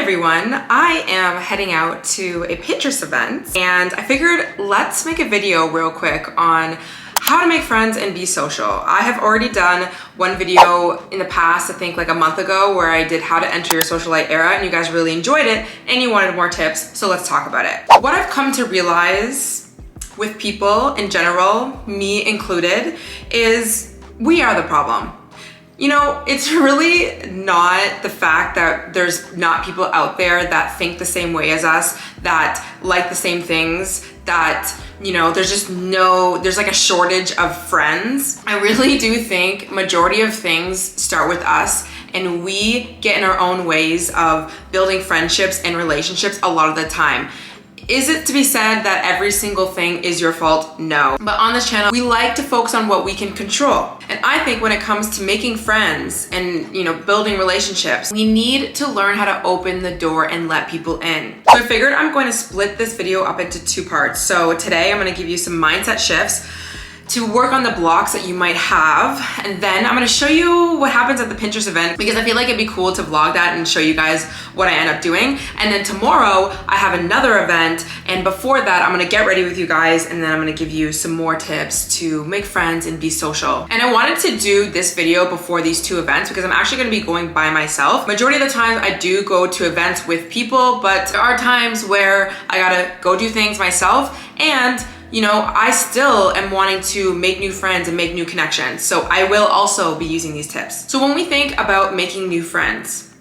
everyone, I am heading out to a Pinterest event and I figured let's make a video real quick on how to make friends and be social. I have already done one video in the past, I think like a month ago, where I did how to enter your socialite era and you guys really enjoyed it and you wanted more tips, so let's talk about it. What I've come to realize with people in general, me included, is we are the problem. You know, it's really not the fact that there's not people out there that think the same way as us, that like the same things, that, you know, there's like a shortage of friends. I really do think majority of things start with us, and we get in our own ways of building friendships and relationships a lot of the time. Is it to be said that every single thing is your fault? No. But on this channel, we like to focus on what we can control. And I think when it comes to making friends and, you know, building relationships, we need to learn how to open the door and let people in. So I figured I'm going to split this video up into two parts. So today I'm going to give you some mindset shifts to work on the blocks that you might have. And then I'm gonna show you what happens at the Pinterest event, because I feel like it'd be cool to vlog that and show you guys what I end up doing. And then tomorrow I have another event, and before that I'm gonna get ready with you guys, and then I'm gonna give you some more tips to make friends and be social. And I wanted to do this video before these two events because I'm actually gonna be going by myself. Majority of the time I do go to events with people, but there are times where I gotta go do things myself, and you know, I still am wanting to make new friends and make new connections. So I will also be using these tips. So when we think about making new friends,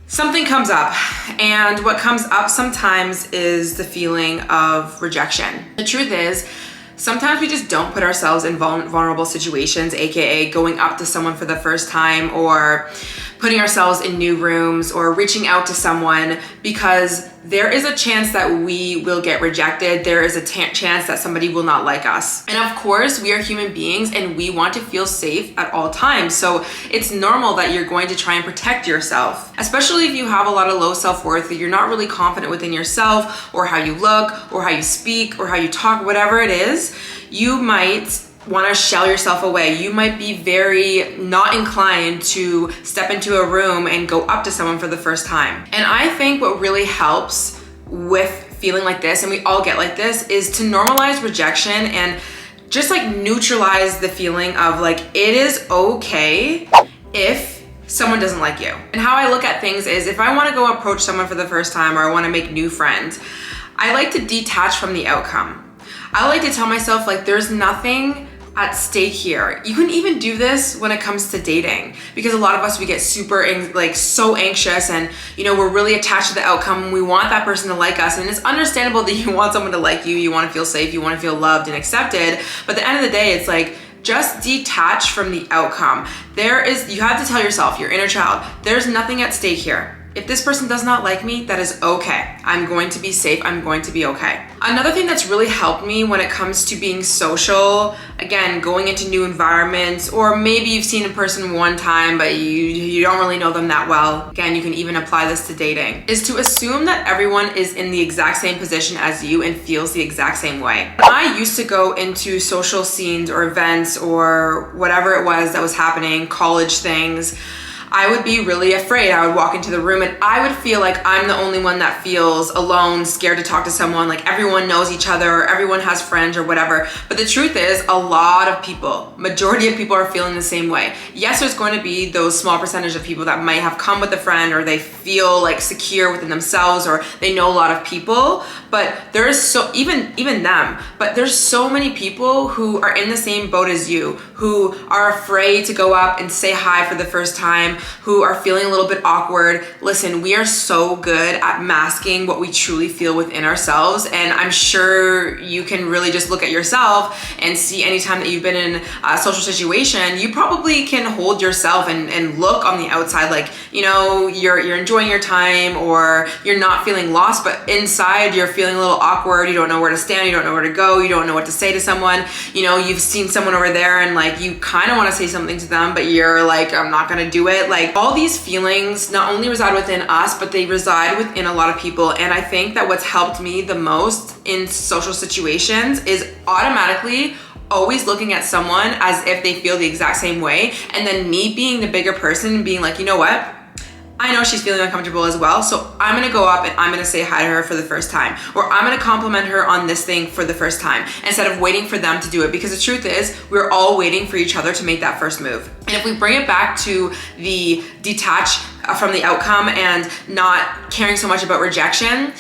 something comes up, and what comes up sometimes is the feeling of rejection. The truth is, sometimes we just don't put ourselves in vulnerable situations, AKA going up to someone for the first time, or putting ourselves in new rooms, or reaching out to someone, because there is a chance that we will get rejected. There is a chance that somebody will not like us. And of course, we are human beings and we want to feel safe at all times. So it's normal that you're going to try and protect yourself, especially if you have a lot of low self-worth, that you're not really confident within yourself, or how you look, or how you speak, or how you talk, whatever it is. You might want to shell yourself away. You might be very not inclined to step into a room and go up to someone for the first time. And I think what really helps with feeling like this, and we all get like this, is to normalize rejection and just like neutralize the feeling of like, it is okay if someone doesn't like you. And how I look at things is, if I want to go approach someone for the first time, or I want to make new friends, I like to detach from the outcome. I like to tell myself, like, there's nothing at stake here. You can even do this when it comes to dating, because a lot of us, we get super so anxious, and you know, we're really attached to the outcome. We want that person to like us, and it's understandable that you want someone to like you. You want to feel safe, you want to feel loved and accepted, but at the end of the day, it's like, just detach from the outcome. You have to tell yourself, your inner child, there's nothing at stake here. If this person does not like me, that is okay. I'm going to be safe, I'm going to be okay. Another thing that's really helped me when it comes to being social, again, going into new environments, or maybe you've seen a person one time, but you don't really know them that well. Again, you can even apply this to dating, is to assume that everyone is in the exact same position as you and feels the exact same way. When I used to go into social scenes or events or whatever it was that was happening, college things, I would be really afraid. I would walk into the room and I would feel like I'm the only one that feels alone, scared to talk to someone, like everyone knows each other, or everyone has friends or whatever. But the truth is, a lot of people, majority of people are feeling the same way. Yes, there's going to be those small percentage of people that might have come with a friend, or they feel like secure within themselves, or they know a lot of people, but there's even them, but there's so many people who are in the same boat as you, who are afraid to go up and say hi for the first time, who are feeling a little bit awkward. Listen, we are so good at masking what we truly feel within ourselves, and I'm sure you can really just look at yourself and see anytime that you've been in a social situation, you probably can hold yourself and look on the outside like, you know, you're enjoying your time, or you're not feeling lost, but inside you're feeling a little awkward. You don't know where to stand, you don't know where to go, you don't know what to say to someone. You know, you've seen someone over there and like you kind of want to say something to them, but you're like, I'm not gonna do it. Like, all these feelings not only reside within us, but they reside within a lot of people. And I think that what's helped me the most in social situations is automatically always looking at someone as if they feel the exact same way, and then me being the bigger person and being like, you know what? I know she's feeling uncomfortable as well, so I'm gonna go up and I'm gonna say hi to her for the first time, or I'm gonna compliment her on this thing for the first time, instead of waiting for them to do it, because the truth is, we're all waiting for each other to make that first move. And if we bring it back to the detach from the outcome and not caring so much about rejection,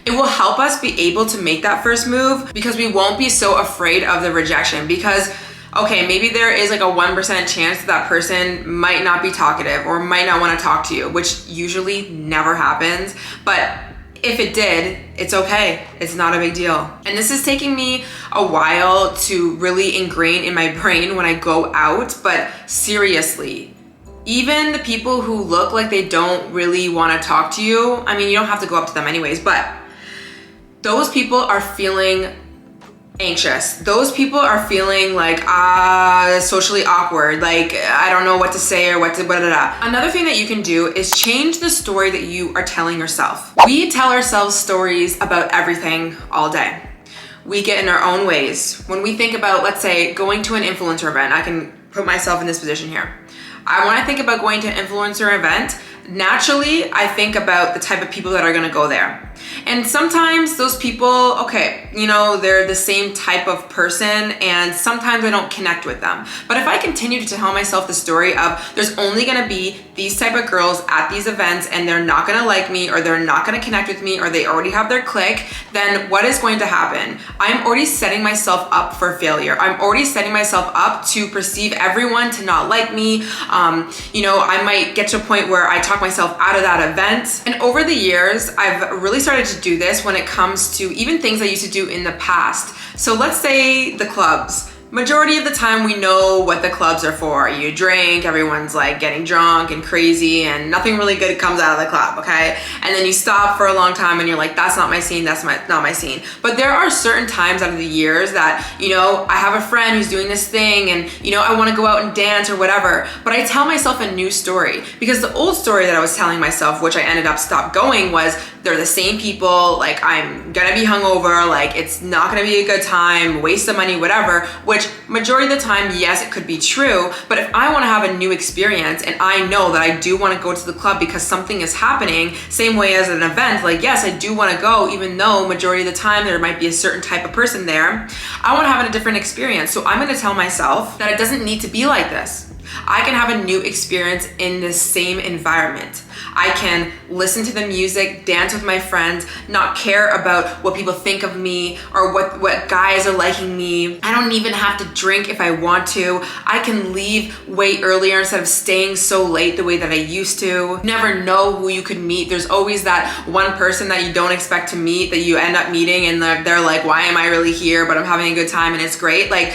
it will help us be able to make that first move, because we won't be so afraid of the rejection. Because okay, maybe there is like a 1% chance that person might not be talkative or might not want to talk to you, which usually never happens. But if it did, it's okay. It's not a big deal. And this is taking me a while to really ingrain in my brain when I go out, but seriously, even the people who look like they don't really want to talk to you, I mean, you don't have to go up to them anyways, but those people are feeling anxious. Those people are feeling like, socially awkward. Like, I don't know what to say or what to, blah, blah, blah. Another thing that you can do is change the story that you are telling yourself. We tell ourselves stories about everything all day. We get in our own ways. When we think about, let's say, going to an influencer event, I can put myself in this position here. When I think about going to an influencer event, naturally, I think about the type of people that are gonna go there. And sometimes those people, okay, you know, they're the same type of person, and sometimes I don't connect with them. But if I continue to tell myself the story of there's only gonna be these type of girls at these events and they're not gonna like me, or they're not gonna connect with me, or they already have their clique, then what is going to happen? I'm already setting myself up for failure. I'm already setting myself up to perceive everyone to not like me. You know, I might get to a point where I talk myself out of that event. And over the years, I've really started to do this when it comes to even things I used to do in the past. So let's say the clubs. Majority of the time we know what the clubs are for. You drink, everyone's like getting drunk and crazy, and nothing really good comes out of the club, okay? And then you stop for a long time and you're like, that's not my scene, that's not my scene. But there are certain times out of the years that, you know, I have a friend who's doing this thing and, you know, I wanna go out and dance or whatever, but I tell myself a new story. Because the old story that I was telling myself, which I ended up stopped going, was they're the same people, like I'm gonna be hungover, like it's not gonna be a good time, waste of money, whatever, which majority of the time, yes, it could be true. But if I want to have a new experience and I know that I do want to go to the club because something is happening, same way as an event, like yes, I do want to go, even though majority of the time there might be a certain type of person there, I want to have a different experience. So I'm going to tell myself that it doesn't need to be like this. I can have a new experience in the same environment. I can listen to the music, dance with my friends, not care about what people think of me or what guys are liking me. I don't even have to drink if I want to. I can leave way earlier instead of staying so late the way that I used to. You never know who you could meet. There's always that one person that you don't expect to meet that you end up meeting, and they're like, why am I really here? But I'm having a good time and it's great. Like,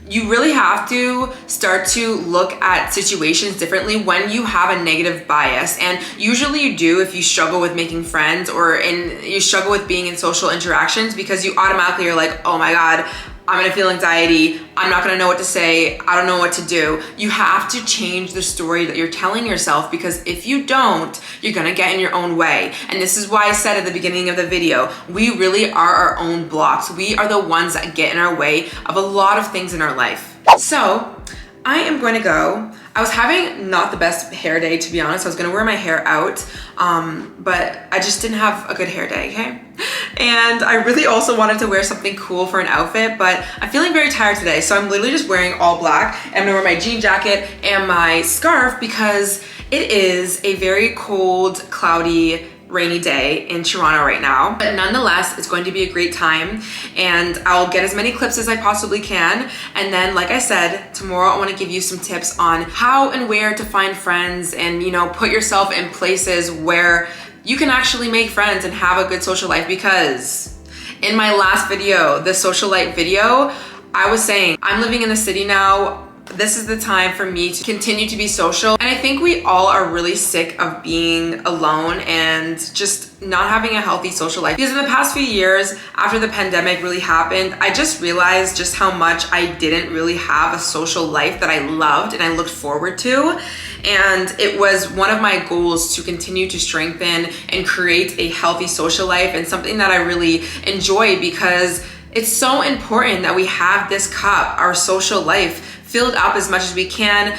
you really have to start to look at situations differently when you have a negative bias. And usually you do if you struggle with making friends or you struggle with being in social interactions, because you automatically are like, oh my God, I'm gonna feel anxiety. I'm not gonna know what to say. I don't know what to do. You have to change the story that you're telling yourself, because if you don't, you're gonna get in your own way. And this is why I said at the beginning of the video, we really are our own blocks. We are the ones that get in our way of a lot of things in our life. So I am going to go. I was having not the best hair day, to be honest. I was gonna wear my hair out, but I just didn't have a good hair day, okay? And I really also wanted to wear something cool for an outfit, but I'm feeling very tired today, so I'm literally just wearing all black. And I'm gonna wear my jean jacket and my scarf because it is a very cold, cloudy, rainy day in Toronto right now. But nonetheless, it's going to be a great time, and I'll get as many clips as I possibly can. And then, like I said, tomorrow I want to give you some tips on how and where to find friends, and, you know, put yourself in places where you can actually make friends and have a good social life. Because in my last video, the social life video, I was saying I'm living in the city now. This is the time for me to continue to be social. And I think we all are really sick of being alone and just not having a healthy social life. Because in the past few years, after the pandemic really happened, I just realized just how much I didn't really have a social life that I loved and I looked forward to. And it was one of my goals to continue to strengthen and create a healthy social life, and something that I really enjoy, because it's so important that we have this cup, our social life, filled up as much as we can,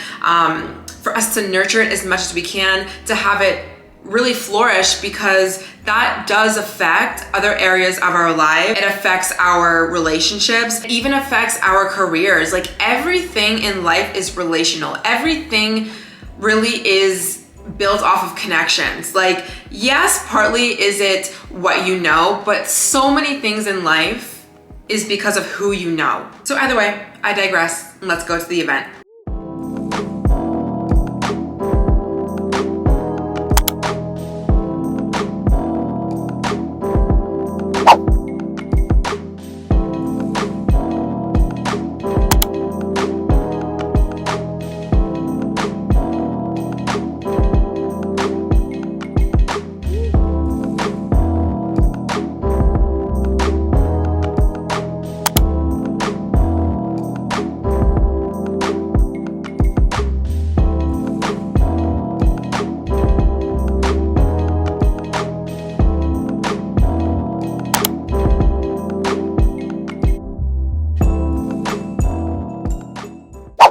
for us to nurture it as much as we can, to have it really flourish, because that does affect other areas of our life. It affects our relationships, it even affects our careers. Like, everything in life is relational. Everything really is built off of connections. Like, yes, partly is it what you know, but so many things in life is because of who you know. So either way, I digress. Let's go to the event.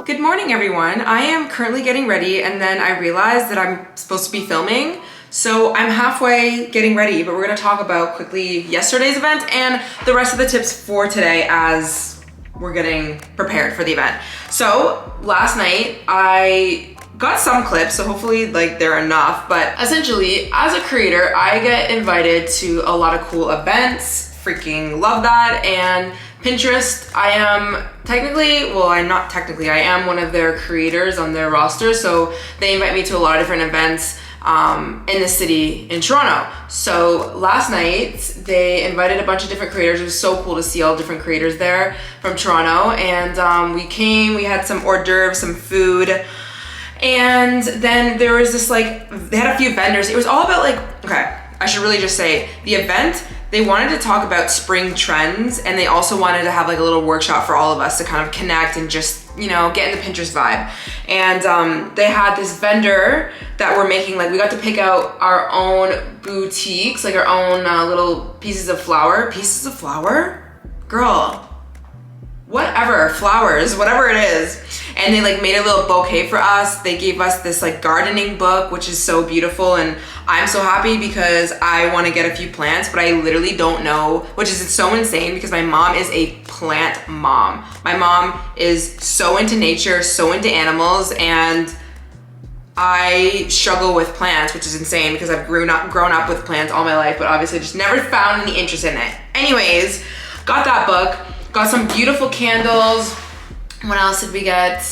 Good morning, everyone. I am currently getting ready, and then I realized that I'm supposed to be filming. So I'm halfway getting ready, but we're gonna talk about quickly yesterday's event and the rest of the tips for today as we're getting prepared for the event. So last night I got some clips, so hopefully like they're enough, but essentially as a creator, I get invited to a lot of cool events, freaking love that. And Pinterest, I am technically, well, I'm not technically, I am one of their creators on their roster, so they invite me to a lot of different events in the city in Toronto. So last night they invited a bunch of different creators. It was so cool to see all different creators there from Toronto, and we came, we had some hors d'oeuvres, some food, and then there was this like, they had a few vendors. It was all about like, okay, I should really just say the event, they wanted to talk about spring trends, and they also wanted to have like a little workshop for all of us to kind of connect and just, you know, get in the Pinterest vibe. And they had this vendor that were making, like, we got to pick out our own boutiques, like our own little pieces of flower. Pieces of flower? Girl, whatever, flowers, whatever it is. And they like made a little bouquet for us. They gave us this like gardening book, which is so beautiful. And I'm so happy because I want to get a few plants, but I literally don't know, which is so insane because my mom is a plant mom. My mom is so into nature, so into animals, and I struggle with plants, which is insane because I've grown up with plants all my life, but obviously just never found any interest in it. Anyways, got that book, got some beautiful candles. What else did we get?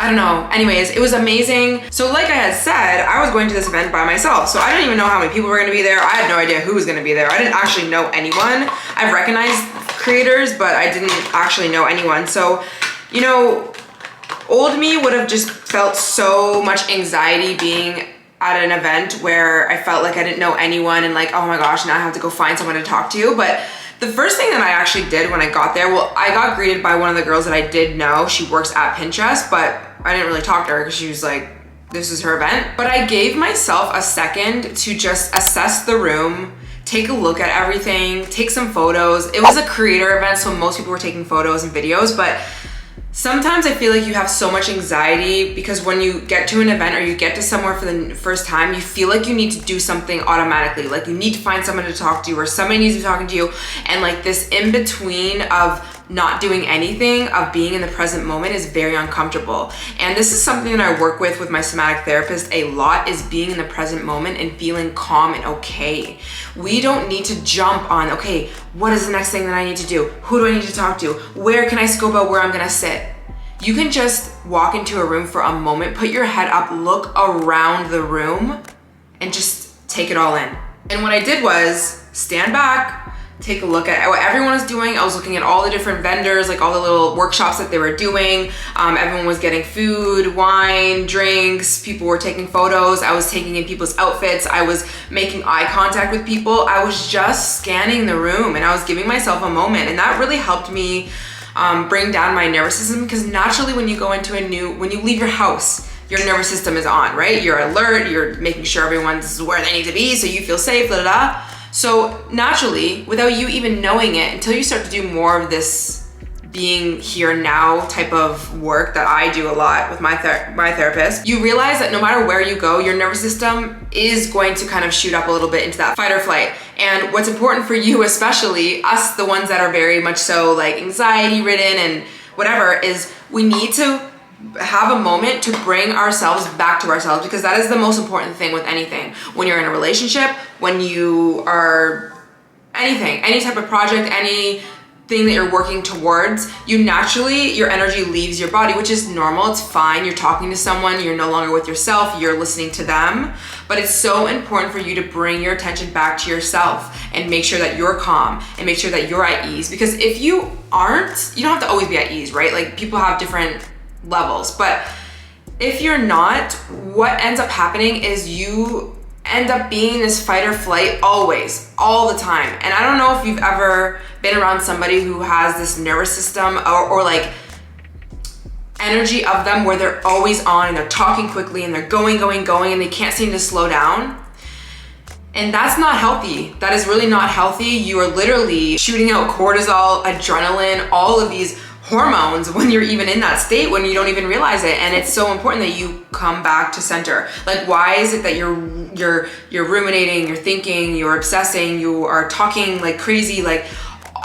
I don't know. Anyways, it was amazing. So like I had said, I was going to this event by myself. So I didn't even know how many people were gonna be there. I had no idea who was gonna be there. I didn't actually know anyone. I've recognized creators, but I didn't actually know anyone. So, you know, old me would have just felt so much anxiety being at an event where I felt like I didn't know anyone and like, oh my gosh, now I have to go find someone to talk to. But the first thing that I actually did when I got there, well, I got greeted by one of the girls that I did know. She works at Pinterest, but I didn't really talk to her because she was like, this is her event. But I gave myself a second to just assess the room, take a look at everything, take some photos. It was a creator event, so most people were taking photos and videos, but sometimes I feel like you have so much anxiety because when you get to an event or you get to somewhere for the first time, you feel like you need to do something automatically. Like you need to find someone to talk to or somebody needs to be talking to you. And like this in between of not doing anything, of being in the present moment is very uncomfortable. And this is something that I work with my somatic therapist a lot, is being in the present moment and feeling calm and okay. We don't need to jump on, okay, what is the next thing that I need to do? Who do I need to talk to? Where can I scope out where I'm gonna sit? You can just walk into a room for a moment, put your head up, look around the room, and just take it all in. And what I did was stand back, take a look at what everyone was doing. I was looking at all the different vendors, like all the little workshops that they were doing. Everyone was getting food, wine, drinks. People were taking photos. I was taking in people's outfits. I was making eye contact with people. I was just scanning the room and I was giving myself a moment. And that really helped me bring down my nervous system, because naturally when you go into when you leave your house, your nervous system is on, right? You're alert, you're making sure everyone's where they need to be so you feel safe, da da da. So naturally, without you even knowing it, until you start to do more of this being here now type of work that I do a lot with my therapist, you realize that no matter where you go, your nervous system is going to kind of shoot up a little bit into that fight or flight. And what's important for you, especially us, the ones that are very much so like anxiety ridden and whatever, is we need to have a moment to bring ourselves back to ourselves, because that is the most important thing with anything. When you're in a relationship, when you are anything, any type of project, anything that you're working towards, you naturally, your energy leaves your body, which is normal. It's fine. You're talking to someone, you're no longer with yourself, you're listening to them. But it's so important for you to bring your attention back to yourself and make sure that you're calm and make sure that you're at ease. Because if you aren't, you don't have to always be at ease, right? Like, people have different levels, but if you're not, what ends up happening is you end up being in this fight or flight always, all the time. And I don't know if you've ever been around somebody who has this nervous system or like energy of them where they're always on and they're talking quickly and they're going and they can't seem to slow down. And that's not healthy. That is really not healthy. You are literally shooting out cortisol, adrenaline, all of these hormones when you're even in that state, when you don't even realize it. And it's so important that you come back to center. Like, why is it that you're ruminating, you're thinking, you're obsessing, you are talking like crazy, like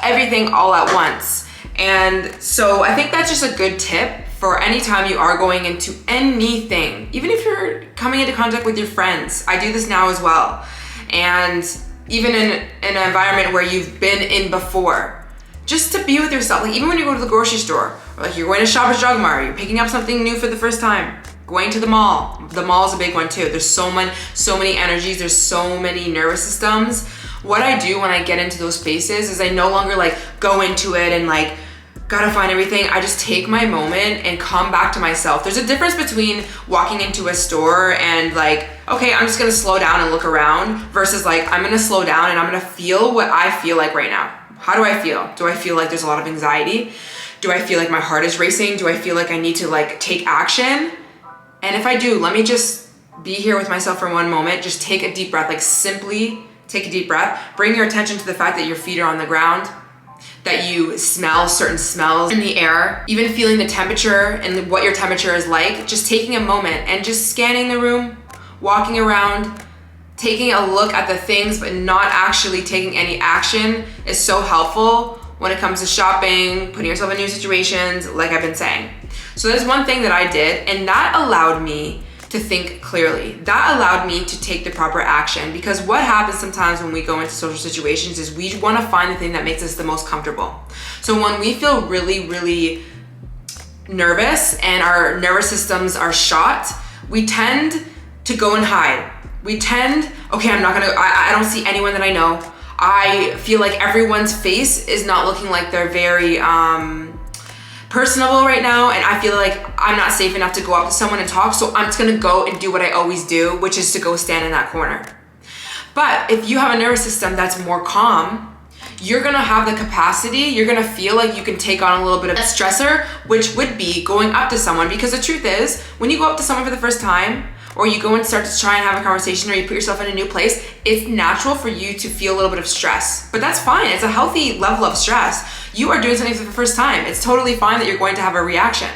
everything all at once? And so I think that's just a good tip for any time you are going into anything, even if you're coming into contact with your friends. I do this now as well. And even in an environment where you've been in before, just to be with yourself. Like, even when you go to the grocery store, or like you're going to Shoppers Drug Mart, you're picking up something new for the first time, going to the mall. The mall is a big one too. There's so many energies, there's so many nervous systems. What I do when I get into those spaces is I no longer like go into it and like gotta find everything. I just take my moment and come back to myself. There's a difference between walking into a store and like, okay, I'm just gonna slow down and look around, versus like, I'm gonna slow down and I'm gonna feel what I feel like right now. How do I feel? Do I feel like there's a lot of anxiety? Do I feel like my heart is racing? Do I feel like I need to like take action? And if I do, let me just be here with myself for one moment. Just take a deep breath, like simply take a deep breath. Bring your attention to the fact that your feet are on the ground, that you smell certain smells in the air, even feeling the temperature and what your temperature is like. Just taking a moment and just scanning the room, walking around, taking a look at the things but not actually taking any action is so helpful when it comes to shopping, putting yourself in new situations, like I've been saying. So there's one thing that I did, and that allowed me to think clearly. That allowed me to take the proper action, because what happens sometimes when we go into social situations is we want to find the thing that makes us the most comfortable. So when we feel really, really nervous and our nervous systems are shot, we tend to go and hide. We tend, okay, I don't see anyone that I know. I feel like everyone's face is not looking like they're very personable right now, and I feel like I'm not safe enough to go up to someone and talk, so I'm just gonna go and do what I always do, which is to go stand in that corner. But if you have a nervous system that's more calm, you're gonna have the capacity, you're gonna feel like you can take on a little bit of a stressor, which would be going up to someone. Because the truth is, when you go up to someone for the first time, or you go and start to try and have a conversation, or you put yourself in a new place, it's natural for you to feel a little bit of stress. But that's fine, it's a healthy level of stress. You are doing something for the first time. It's totally fine that you're going to have a reaction.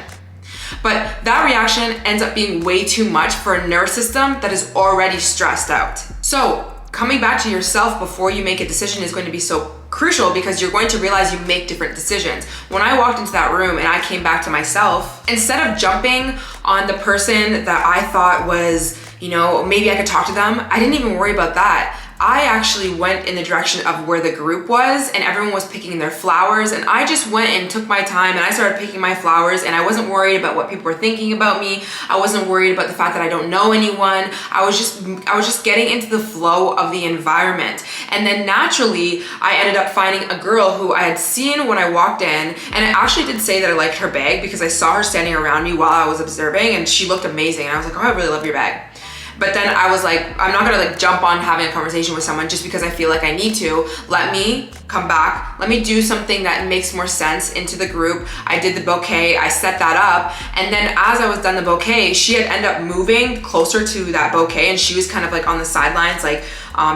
But that reaction ends up being way too much for a nervous system that is already stressed out. So coming back to yourself before you make a decision is going to be so crucial, because you're going to realize you make different decisions. When I walked into that room and I came back to myself, instead of jumping on the person that I thought was, maybe I could talk to them, I didn't even worry about that. I actually went in the direction of where the group was, and everyone was picking their flowers, and I just went and took my time and I started picking my flowers, and I wasn't worried about what people were thinking about me. I wasn't worried about the fact that I don't know anyone. I was just getting into the flow of the environment. And then naturally, I ended up finding a girl who I had seen when I walked in, and I actually did say that I liked her bag because I saw her standing around me while I was observing, and she looked amazing. And I was like, oh, I really love your bag. But then I was like, I'm not gonna jump on having a conversation with someone just because I feel like I need to. Let me come back. Let me do something that makes more sense into the group. I did the bouquet, I set that up. And then as I was done the bouquet, she had ended up moving closer to that bouquet, and she was kind of like on the sidelines, like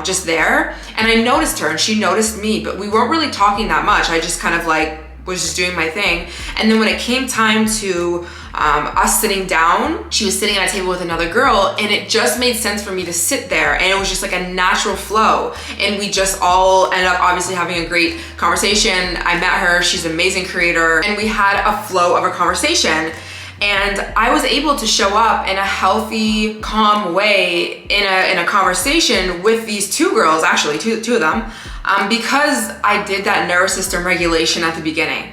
just there. And I noticed her and she noticed me, but we weren't really talking that much. I just kind of like was just doing my thing. And then when it came time to us sitting down, she was sitting at a table with another girl, and it just made sense for me to sit there, and it was just like a natural flow, and we just all ended up obviously having a great conversation. I met her, she's an amazing creator, and we had a flow of a conversation. And I was able to show up in a healthy, calm way in a conversation with these two girls, actually two of them, because I did that nervous system regulation at the beginning.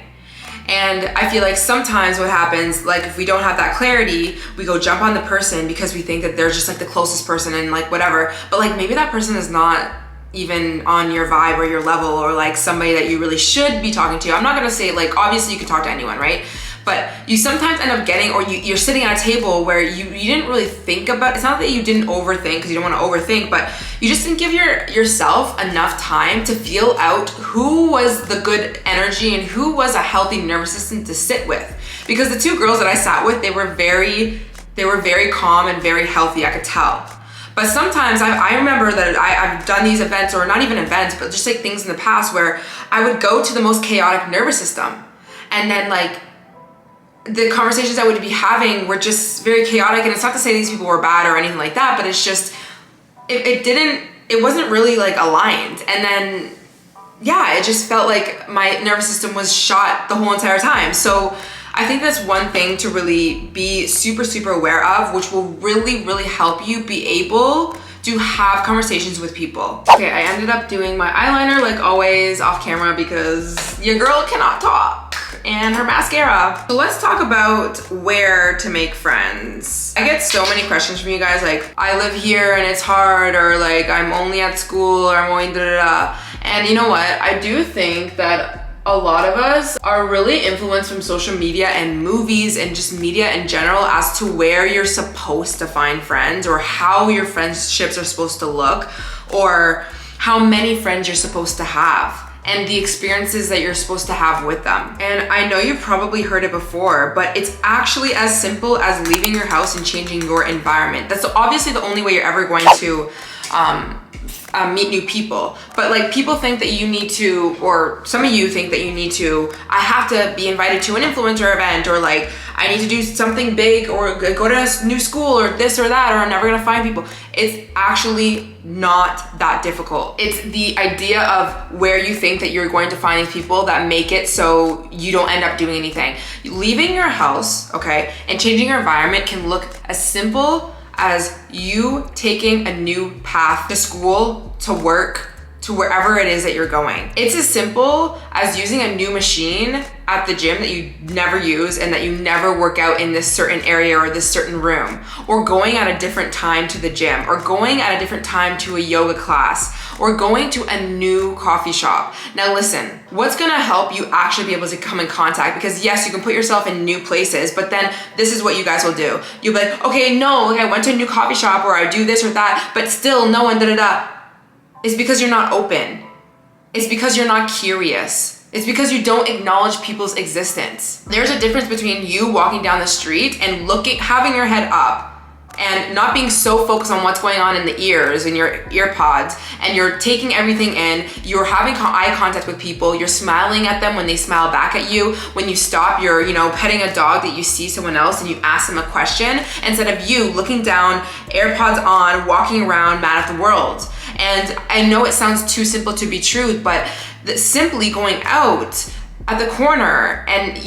And I feel like sometimes what happens, like if we don't have that clarity, we go jump on the person because we think that they're just like the closest person and like whatever, but like maybe that person is not even on your vibe or your level, or like somebody that you really should be talking to. I'm not gonna say, like, obviously you can talk to anyone, right? But you sometimes end up getting, or you're sitting at a table where you didn't really think about, it's not that you didn't overthink, because you don't want to overthink, but you just didn't give yourself enough time to feel out who was the good energy and who was a healthy nervous system to sit with. Because the two girls that I sat with, they were very calm and very healthy, I could tell. But sometimes I remember that I've done these events, or not even events, but just like things in the past where I would go to the most chaotic nervous system, and then like the conversations I would be having were just very chaotic. And it's not to say these people were bad or anything like that, but it's just, it wasn't really like aligned. And then, yeah, it just felt like my nervous system was shot the whole entire time. So I think that's one thing to really be super, super aware of, which will really, really help you be able to have conversations with people. Okay, I ended up doing my eyeliner like always off camera because your girl cannot talk, and her mascara. So let's talk about where to make friends. I get so many questions from you guys like, I live here and it's hard, or like I'm only at school, or I'm only da-da-da. And you know what? I do think that a lot of us are really influenced from social media and movies and just media in general as to where you're supposed to find friends, or how your friendships are supposed to look, or how many friends you're supposed to have, and the experiences that you're supposed to have with them. And I know you've probably heard it before, but it's actually as simple as leaving your house and changing your environment. That's obviously the only way you're ever going to meet new people. But like, people think that you need to, or some of you think that you need to, I have to be invited to an influencer event, or like I need to do something big, or go to a new school, or this or that, or I'm never gonna find people. It's actually not that difficult. It's the idea of where you think that you're going to find these people that make it so you don't end up doing anything. Leaving your house, okay, and changing your environment can look as simple as you taking a new path to school, to work, to wherever it is that you're going. It's as simple as using a new machine at the gym that you never use and that you never work out in this certain area or this certain room, or going at a different time to the gym, or going at a different time to a yoga class, or going to a new coffee shop. Now listen, what's gonna help you actually be able to come in contact, because yes, you can put yourself in new places, but then this is what you guys will do. You'll be like, okay, no, like I went to a new coffee shop, or I do this or that, but still no one da-da-da. It's because you're not open. It's because you're not curious. It's because you don't acknowledge people's existence. There's a difference between you walking down the street and having your head up, and not being so focused on what's going on in the ears and your ear pods, and you're taking everything in, you're having eye contact with people, you're smiling at them when they smile back at you, when you stop, you're petting a dog that you see someone else and you ask them a question, instead of you looking down, AirPods on, walking around mad at the world. And I know it sounds too simple to be true, but simply going out at the corner and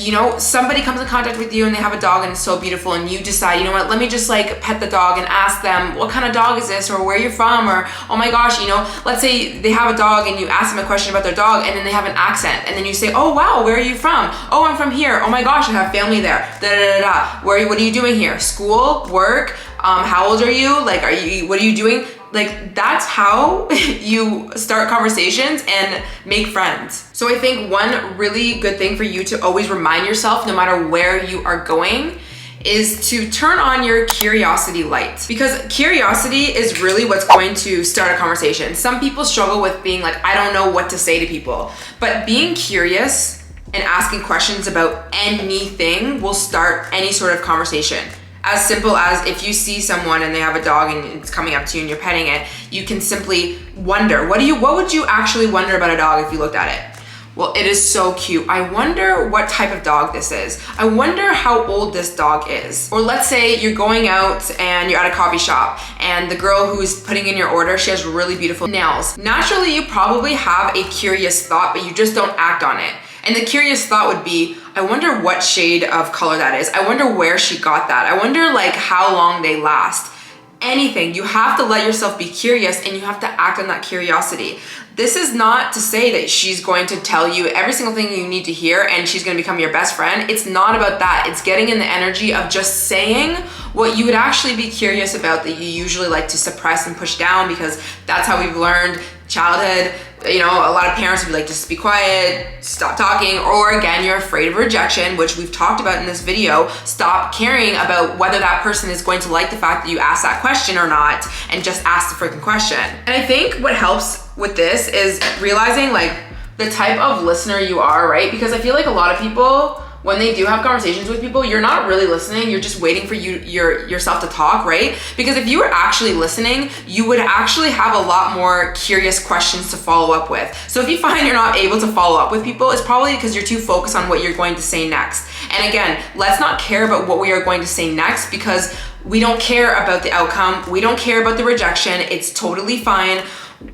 somebody comes in contact with you and they have a dog and it's so beautiful, and you decide, you know what, let me just like pet the dog and ask them what kind of dog is this, or where you're from, or oh my gosh, let's say they have a dog and you ask them a question about their dog and then they have an accent, and then you say, oh wow, where are you from? Oh, I'm from here. Oh my gosh, I have family there. Da da da da. What are you doing here? School, work, how old are you? Like, what are you doing? Like, that's how you start conversations and make friends. So I think one really good thing for you to always remind yourself, no matter where you are going, is to turn on your curiosity light. Because curiosity is really what's going to start a conversation. Some people struggle with being like, I don't know what to say to people. But being curious and asking questions about anything will start any sort of conversation. As simple as if you see someone and they have a dog and it's coming up to you and you're petting it, you can simply wonder, what would you actually wonder about a dog if you looked at it? well, it is so cute. I wonder what type of dog this is. I wonder how old this dog is. Or let's say you're going out and you're at a coffee shop and the girl who's putting in your order, she has really beautiful nails. Naturally, you probably have a curious thought, but you just don't act on it. And the curious thought would be, I wonder what shade of color that is. I wonder where she got that. I wonder like how long they last. Anything. You have to let yourself be curious and you have to act on that curiosity. This is not to say that she's going to tell you every single thing you need to hear and she's going to become your best friend. It's not about that. It's getting in the energy of just saying what you would actually be curious about that you usually like to suppress and push down, because that's how we've learned childhood. You know, a lot of parents would be like, just be quiet, stop talking, or again, you're afraid of rejection, which we've talked about in this video. Stop caring about whether that person is going to like the fact that you asked that question or not, and just ask the freaking question. And I think what helps with this is realizing like the type of listener you are, right? Because I feel like a lot of people, when they do have conversations with people, you're not really listening. You're just waiting for yourself to talk, right? Because if you were actually listening, you would actually have a lot more curious questions to follow up with. So if you find you're not able to follow up with people, it's probably because you're too focused on what you're going to say next. And again, let's not care about what we are going to say next, because we don't care about the outcome. We don't care about the rejection. It's totally fine.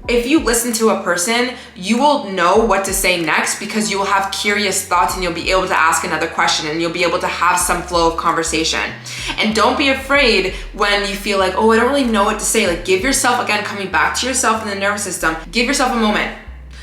If you listen to a person, you will know what to say next, because you will have curious thoughts and you'll be able to ask another question and you'll be able to have some flow of conversation. And don't be afraid when you feel like, oh, I don't really know what to say. Like, give yourself, again, coming back to yourself and the nervous system, give yourself a moment.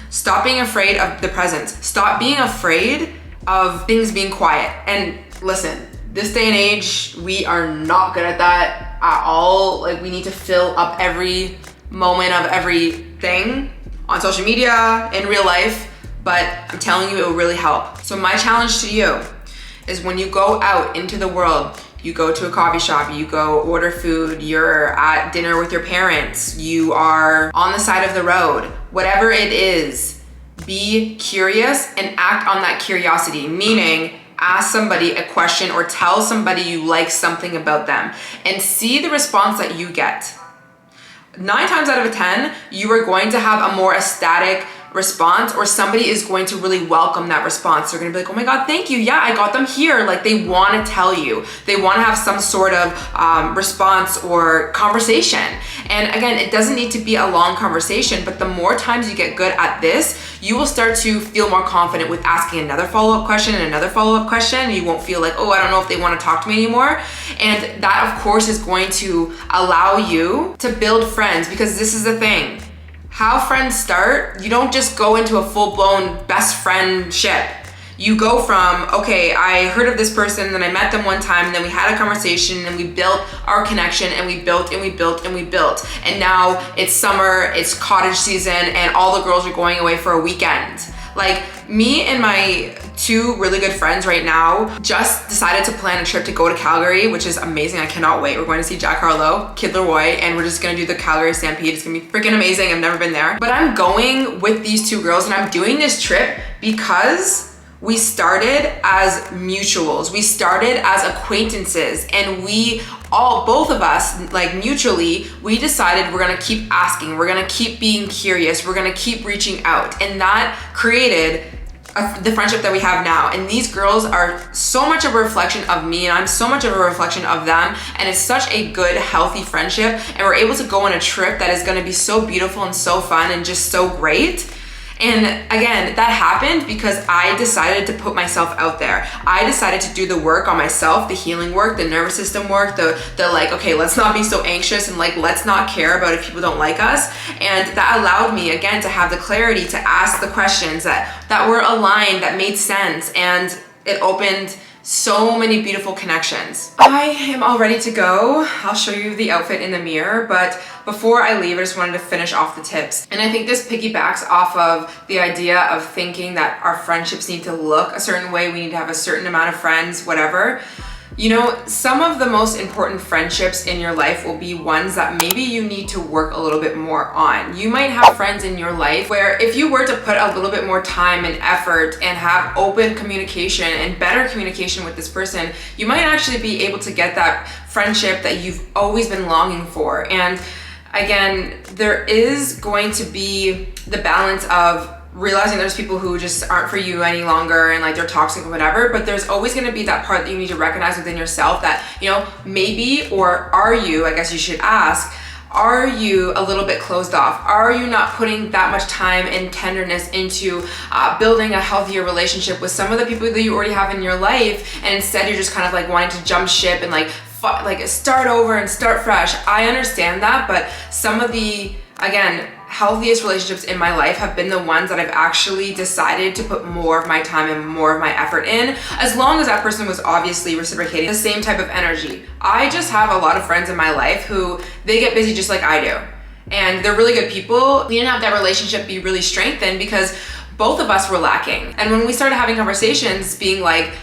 Stop being afraid of the present. Stop being afraid of things being quiet. And listen, this day and age, we are not good at that at all. Like, we need to fill up every moment of everything on social media, in real life, but I'm telling you, it will really help. So my challenge to you is, when you go out into the world, you go to a coffee shop, you go order food, you're at dinner with your parents, you are on the side of the road, whatever it is, be curious and act on that curiosity, meaning ask somebody a question or tell somebody you like something about them and see the response that you get. 9 times out of 10, you are going to have a more ecstatic response, or somebody is going to really welcome that response. They're gonna be like, oh my God, thank you. Yeah, I got them here. Like, they wanna tell you. They wanna have some sort of response or conversation. And again, it doesn't need to be a long conversation, but the more times you get good at this, you will start to feel more confident with asking another follow-up question and another follow-up question. And you won't feel like, oh, I don't know if they wanna talk to me anymore. And that, of course, is going to allow you to build friends, because this is the thing. How friends start, you don't just go into a full-blown best friendship. You go from, okay, I heard of this person, then I met them one time, and then we had a conversation, and we built our connection, and we built, and we built, and we built. And now it's summer, it's cottage season, and all the girls are going away for a weekend. Like, me and my 2 really good friends right now just decided to plan a trip to go to Calgary, which is amazing. I cannot wait. We're going to see Jack Harlow, Kid Laroi, and we're just gonna do the Calgary Stampede. It's gonna be freaking amazing. I've never been there. But I'm going with these 2 girls, and I'm doing this trip because we started as mutuals. We started as acquaintances, and both of us, like, mutually, we decided we're gonna keep asking, we're gonna keep being curious, we're gonna keep reaching out. And that created the friendship that we have now. And these girls are so much of a reflection of me, and I'm so much of a reflection of them. And it's such a good, healthy friendship. And we're able to go on a trip that is gonna be so beautiful and so fun and just so great. And again, that happened because I decided to put myself out there. I decided to do the work on myself, the healing work, the nervous system work, the like, okay, let's not be so anxious, and like, let's not care about if people don't like us. And that allowed me, again, to have the clarity to ask the questions that were aligned, that made sense. And it opened so many beautiful connections. I am all ready to go. I'll show you the outfit in the mirror, but before I leave, I just wanted to finish off the tips. And I think this piggybacks off of the idea of thinking that our friendships need to look a certain way, we need to have a certain amount of friends, whatever. You know, some of the most important friendships in your life will be ones that maybe you need to work a little bit more on. You might have friends in your life where if you were to put a little bit more time and effort and have open communication and better communication with this person, you might actually be able to get that friendship that you've always been longing for. And again, there is going to be the balance of realizing there's people who just aren't for you any longer and like they're toxic or whatever, but there's always going to be that part that you need to recognize within yourself that, you know, maybe, or are you, I guess you should ask, are you a little bit closed off? Are you not putting that much time and tenderness into building a healthier relationship with some of the people that you already have in your life, and instead you're just kind of like wanting to jump ship and like start over and start fresh? I understand that, but some of the, again, healthiest relationships in my life have been the ones that I've actually decided to put more of my time and more of my effort in, as long as that person was obviously reciprocating the same type of energy. I just have a lot of friends in my life who, they get busy just like I do, and they're really good people. We didn't have that relationship be really strengthened because both of us were lacking. And when we started having conversations being like,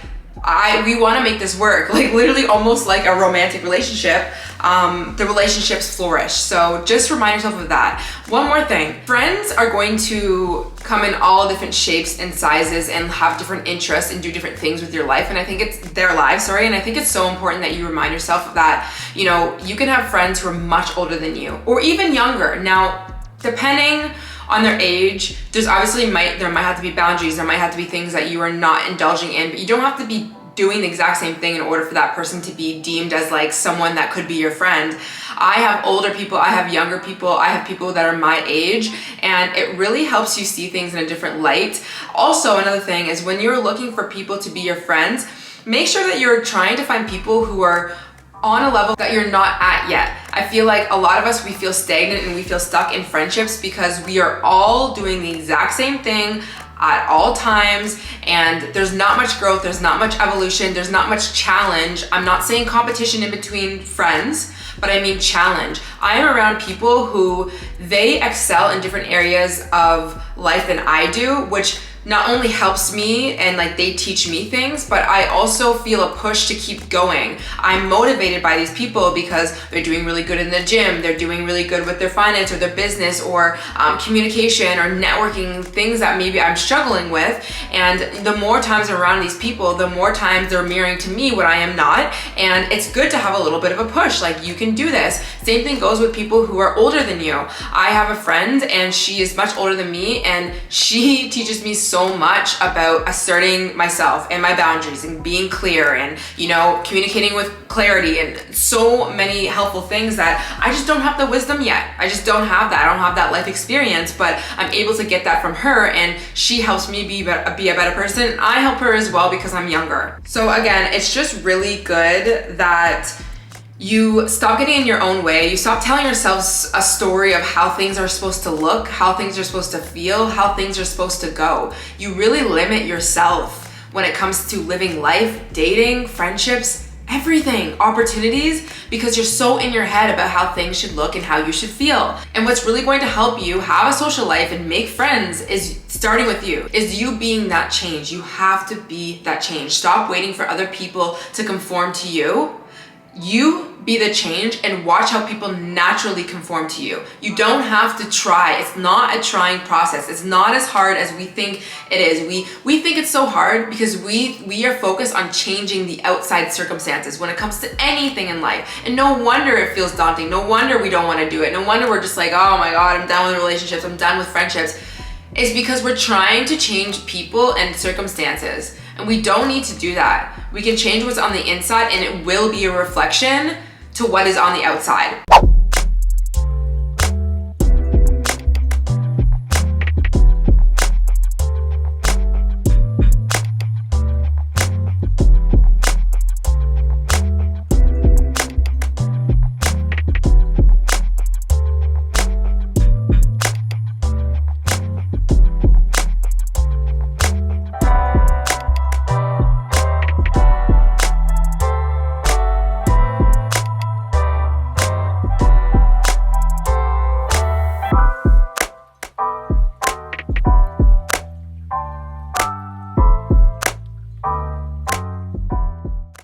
we want to make this work, like literally almost like a romantic relationship, the relationships flourish. So just remind yourself of that. One more thing, friends are going to come in all different shapes and sizes and have different interests and do different things with your life. And I think it's their lives, sorry. And I think it's so important that you remind yourself of that. You know, you can have friends who are much older than you or even younger. Now, depending on their age, there's obviously there might have to be boundaries. There might have to be things that you are not indulging in, but you don't have to be doing the exact same thing in order for that person to be deemed as like someone that could be your friend. I have older people, I have younger people, I have people that are my age, and it really helps you see things in a different light. Also, another thing is when you're looking for people to be your friends, make sure that you're trying to find people who are on a level that you're not at yet. I feel like a lot of us, we feel stagnant and we feel stuck in friendships because we are all doing the exact same thing at all times, and there's not much growth, there's not much evolution, there's not much challenge. I'm not saying competition in between friends, but I mean challenge. I am around people who they excel in different areas of life than I do, which not only helps me and like they teach me things, but I also feel a push to keep going. I'm motivated by these people because they're doing really good in the gym, they're doing really good with their finance or their business or communication or networking, things that maybe I'm struggling with. And the more times I'm around these people, the more times they're mirroring to me what I am not. And it's good to have a little bit of a push, like you can do this. Same thing goes with people who are older than you. I have a friend and she is much older than me, and she teaches me so much about asserting myself and my boundaries and being clear and, you know, communicating with clarity and so many helpful things that I just don't have the wisdom yet. I just don't have that. I don't have that life experience, but I'm able to get that from her, and she helps me be a better person. I help her as well because I'm younger. So again, it's just really good that you stop getting in your own way. You stop telling yourself a story of how things are supposed to look, how things are supposed to feel, how things are supposed to go. You really limit yourself when it comes to living life, dating, friendships, everything, opportunities, because you're so in your head about how things should look and how you should feel. And what's really going to help you have a social life and make friends is starting with you, is you being that change. You have to be that change. Stop waiting for other people to conform to you. You be the change and watch how people naturally conform to you. You don't have to try. It's not a trying process. It's not as hard as we think it is. We think it's so hard because we are focused on changing the outside circumstances when it comes to anything in life. And no wonder it feels daunting. No wonder we don't want to do it. No wonder we're just like, oh my God, I'm done with relationships. I'm done with friendships. It's because we're trying to change people and circumstances. And we don't need to do that. We can change what's on the inside, and it will be a reflection to what is on the outside.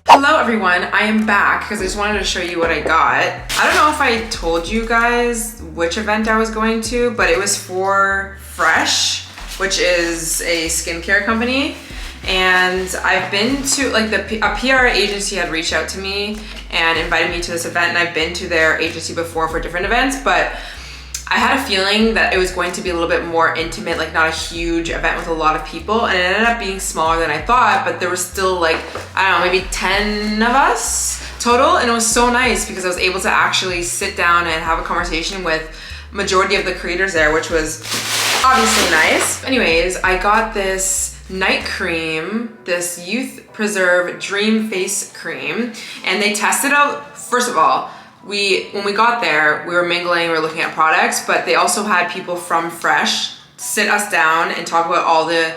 Hello everyone, I am back because I just wanted to show you what I got. I don't know if I told you guys which event I was going to, but it was for Fresh, which is a skincare company. And I've been to, like, a PR agency had reached out to me and invited me to this event, and I've been to their agency before for different events, but I had a feeling that it was going to be a little bit more intimate, like not a huge event with a lot of people, and it ended up being smaller than I thought, but there was still like, I don't know, maybe 10 of us total, and it was so nice because I was able to actually sit down and have a conversation with majority of the creators there, which was obviously nice. Anyways, I got this night cream, this Youth Preserve Dream Face Cream, and they tested out, first of all, when we got there, we were mingling, we were looking at products, but they also had people from Fresh sit us down and talk about all the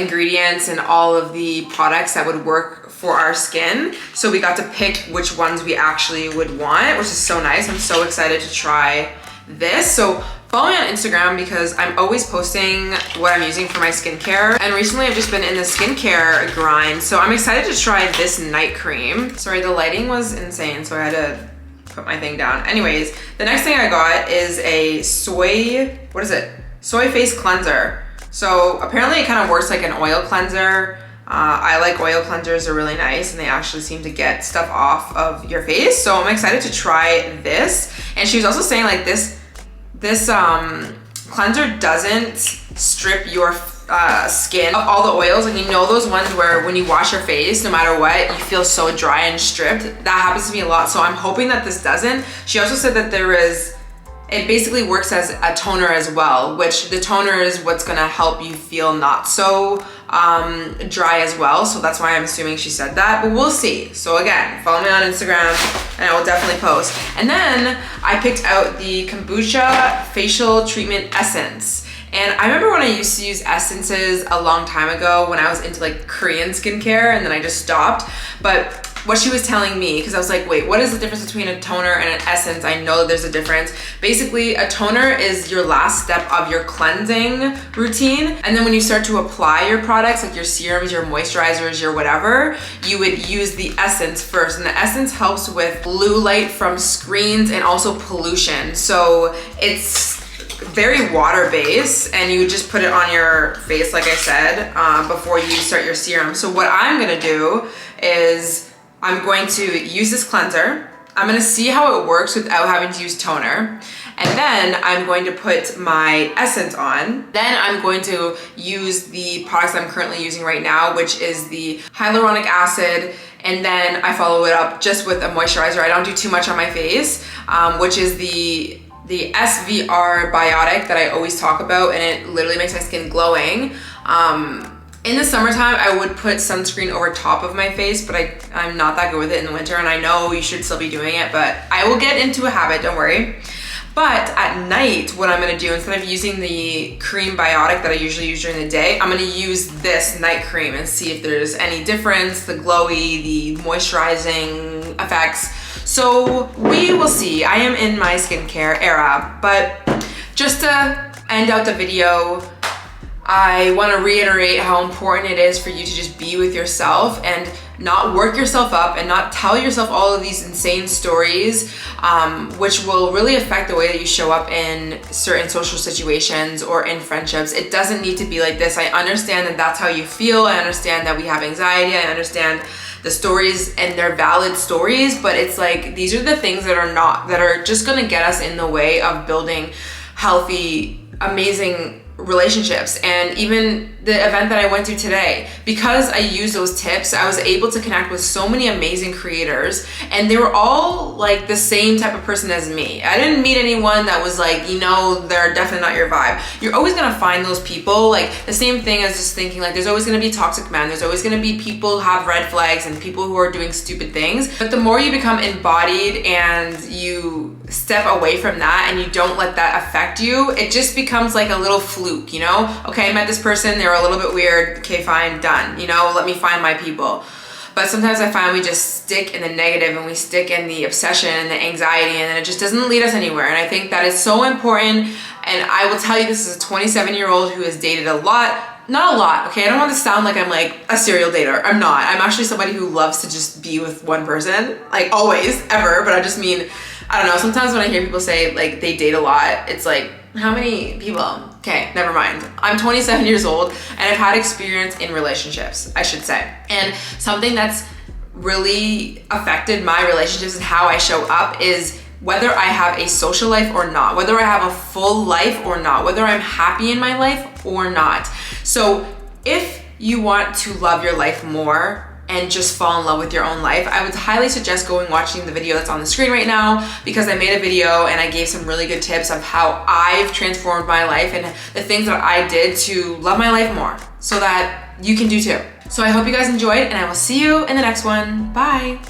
ingredients and all of the products that would work for our skin. So we got to pick which ones we actually would want, which is so nice. I'm so excited to try this. So follow me on Instagram because I'm always posting what I'm using for my skincare. And recently I've just been in the skincare grind. So I'm excited to try this night cream. Sorry, the lighting was insane, so I had to put my thing down. Anyways, the next thing I got is a soy face cleanser. So apparently it kind of works like an oil cleanser. I like oil cleansers, they're really nice and they actually seem to get stuff off of your face. So I'm excited to try this. And she was also saying like this cleanser doesn't strip your skin of all the oils. Like, you know those ones where when you wash your face, no matter what, you feel so dry and stripped? That happens to me a lot. So I'm hoping that this doesn't. She also said that it basically works as a toner as well, which the toner is what's gonna help you feel not so dry as well. So that's why I'm assuming she said that, but we'll see. So again, follow me on Instagram and I will definitely post. And then I picked out the Kombucha Facial Treatment Essence. And I remember when I used to use essences a long time ago when I was into like Korean skincare, and then I just stopped. But what she was telling me, because I was like, wait, what is the difference between a toner and an essence? I know that there's a difference. Basically, a toner is your last step of your cleansing routine. And then when you start to apply your products, like your serums, your moisturizers, your whatever, you would use the essence first. And the essence helps with blue light from screens and also pollution. So it's very water-based, and you just put it on your face, like I said, before you start your serum. So what I'm gonna do is I'm going to use this cleanser. I'm gonna see how it works without having to use toner. And then I'm going to put my essence on. Then I'm going to use the products I'm currently using right now, which is the hyaluronic acid. And then I follow it up just with a moisturizer. I don't do too much on my face, which is the SVR Biotic that I always talk about, and it literally makes my skin glowing. In the summertime, I would put sunscreen over top of my face, but I'm not that good with it in the winter, and I know you should still be doing it, but I will get into a habit, don't worry. But at night, what I'm gonna do, instead of using the cream Biotic that I usually use during the day, I'm gonna use this night cream and see if there's any difference, the glowy, the moisturizing effects. So we will see. I am in my skincare era, but just to end out the video, I want to reiterate how important it is for you to just be with yourself and not work yourself up and not tell yourself all of these insane stories, which will really affect the way that you show up in certain social situations or in friendships. It doesn't need to be like this. I understand that that's how you feel. I understand that we have anxiety. I understand the stories, and they're valid stories, but it's like, these are the things that are just gonna get us in the way of building healthy, amazing relationships. And even the event that I went to today, because I used those tips, I was able to connect with so many amazing creators, and they were all like the same type of person as me. I didn't meet anyone that was like, you know, they're definitely not your vibe. You're always gonna find those people, like the same thing as just thinking like there's always gonna be toxic men, there's always gonna be people who have red flags and people who are doing stupid things. But the more you become embodied and you step away from that and you don't let that affect you, it just becomes like a little fluke, you know? Okay, I met this person, they were a little bit weird, okay, fine, done, you know, let me find my people. But sometimes I find we just stick in the negative and we stick in the obsession and the anxiety, and then it just doesn't lead us anywhere. And I think that is so important. And I will tell you, this is a 27-year-old who has dated a lot. Not a lot, okay? I don't want to sound like I'm like a serial dater. I'm not. I'm actually somebody who loves to just be with one person, like always, ever. But I just mean, I don't know, sometimes when I hear people say like they date a lot, it's like, how many people? Okay, never mind. I'm 27 years old and I've had experience in relationships, I should say. And something that's really affected my relationships and how I show up is whether I have a social life or not, whether I have a full life or not, whether I'm happy in my life or not. So if you want to love your life more and just fall in love with your own life, I would highly suggest going watching the video that's on the screen right now, because I made a video and I gave some really good tips of how I've transformed my life and the things that I did to love my life more so that you can do too. So I hope you guys enjoyed, and I will see you in the next one. Bye.